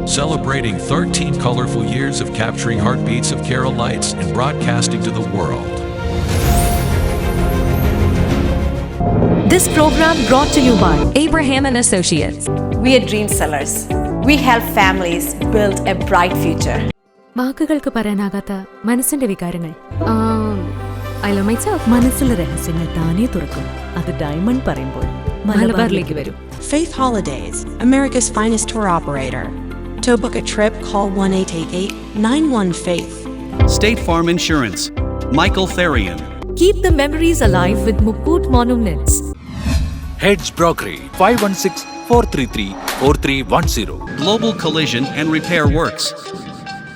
celebrating 13 colorful years of capturing heartbeats of Keralites and broadcasting to the world. This program brought to you by Abraham and Associates. We are dream sellers. We help families build a bright future. വാക്കുകൾക്ക് പറയാനാകാത്ത മനസ്സിന്റെ വികാരങ്ങൾ. I love myself. മനസ്സിലെ രഹസ്യങ്ങൾ താനേ തുറക്കും. അത് diamond പറയുമ്പോൾ മലബാറിലേക്ക് വരും. Faith Holidays, America's finest tour operator. To book a trip, call 1-888-91-FAITH. State Farm Insurance, Michael Therian. Keep the memories alive with Mukut Monuments. Heads Brokery 516-433-4310. Global Collision and Repair Works,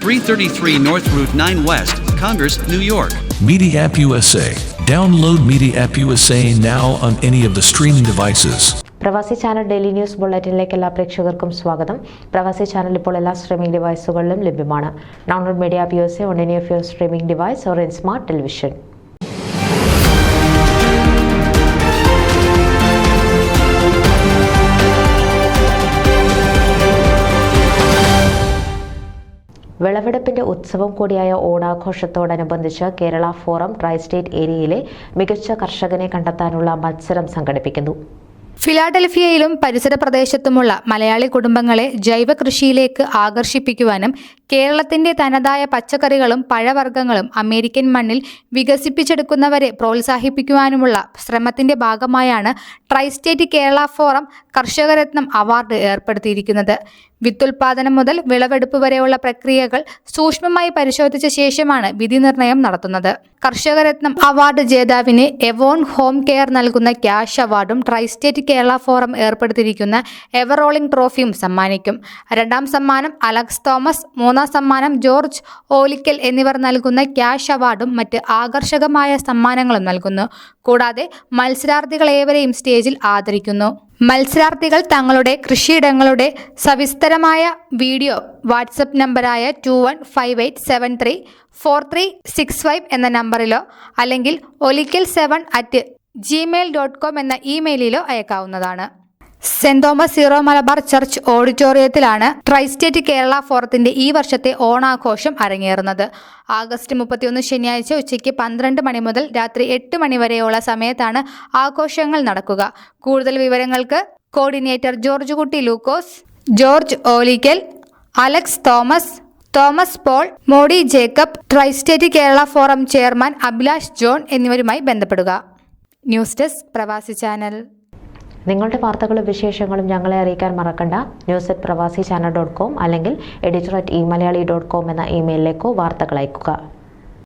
333 North Route 9 West, Congress, New York. Media App USA. Download Media App USA now on any of the streaming devices. പ്രവാസി channel daily news ബുള്ളറ്റിനിലേക്ക് എല്ലാ പ്രേക്ഷകർക്കും സ്വാഗതം. പ്രവാസി channel ഇപ്പോൾ എല്ലാ streaming ഡിവൈസുകളിലും ലഭ്യമാണ്. Download media app USA on any of your streaming device or in smart television. വിളവെടുപ്പിന്റെ ഉത്സവം കൂടിയായ ഓണാഘോഷത്തോടനുബന്ധിച്ച് കേരള ഫോറം ട്രൈ സ്റ്റേറ്റ് ഏരിയയിലെ മികച്ച കർഷകനെ കണ്ടെത്താനുള്ള മത്സരം സംഘടിപ്പിക്കുന്നു. ഫിലാഡൽഫിയയിലും പരിസര പ്രദേശത്തുമുള്ള മലയാളി കുടുംബങ്ങളെ ജൈവ കൃഷിയിലേക്ക് ആകർഷിപ്പിക്കുവാനും കേരളത്തിന്റെ തനതായ പച്ചക്കറികളും പഴവർഗ്ഗങ്ങളും അമേരിക്കൻ മണ്ണിൽ വികസിപ്പിച്ചെടുക്കുന്നവരെ പ്രോത്സാഹിപ്പിക്കുവാനുമുള്ള ശ്രമത്തിന്റെ ഭാഗമായാണ് tri state Kerala forum Karshakaratnam award ഏർപ്പെടുത്തിയിരിക്കുന്നത്. വിത്തുൽപാദനം മുതൽ വിളവെടുപ്പ് വരെയുള്ള പ്രക്രിയകൾ സൂക്ഷ്മമായി പരിശോധിച്ച ശേഷമാണ് വിധി നിർണയം നടത്തുന്നത്. കർഷകരത്നം അവാർഡ് ജേതാവിന് എവോൺ ഹോം കെയർ നൽകുന്ന ക്യാഷ് അവാർഡും ട്രൈ സ്റ്റേറ്റ് കേരള ഫോറം ഏർപ്പെടുത്തിയിരിക്കുന്ന എവറോളിംഗ് ട്രോഫിയും സമ്മാനിക്കും. 2ാം സമ്മാനം അലക്സ് തോമസ്, 3ാം സമ്മാനം ജോർജ് ഓലിക്കൽ എന്നിവർ നൽകുന്ന ക്യാഷ് അവാർഡും മറ്റ് ആകർഷകമായ സമ്മാനങ്ങളും നൽകുന്നു. കൂടാതെ മത്സരാർത്ഥികളേവരെയും സ്റ്റേജിൽ ആദരിക്കുന്നു. മത്സരാർത്ഥികൾ തങ്ങളുടെ കൃഷിയിടങ്ങളുടെ സവിസ്തരമായ വീഡിയോ വാട്സപ്പ് നമ്പറായ 2158734365 എന്ന നമ്പറിലോ അല്ലെങ്കിൽ olikal7@gmail.com എന്ന ഇമെയിലിലോ അയക്കാവുന്നതാണ്. Saint Thomas Syro Malabar church ഓഡിറ്റോറിയത്തിലാണ് ട്രൈ സ്റ്റേറ്റ് കേരള ഫോറത്തിന്റെ ഈ വർഷത്തെ ഓണാഘോഷം അരങ്ങേറുന്നത്. ആഗസ്റ്റ് 31 ശനിയാഴ്ച ഉച്ചയ്ക്ക് 12 മണി മുതൽ രാത്രി 8 മണി വരെയുള്ള സമയത്താണ് ആഘോഷങ്ങൾ നടക്കുക. കൂടുതൽ വിവരങ്ങൾക്ക് coordinator George Kutty Lukose, George Olickal, Alex Thomas, Thomas Paul, Modi Jacob, tri state Kerala forum chairman Abhilash John എന്നിവരുമായി ബന്ധപ്പെടുക. News desk Pravasi channel. നിങ്ങളുടെ വാർത്തകളും വിശേഷങ്ങളും ഞങ്ങളെ അറിയിക്കാൻ മറക്കണ്ട. news@pravasichannel.com അല്ലെങ്കിൽ editor@eMalayali.com എന്ന ഇമെയിലിലേക്കോ വാർത്തകൾ അയയ്ക്കുക.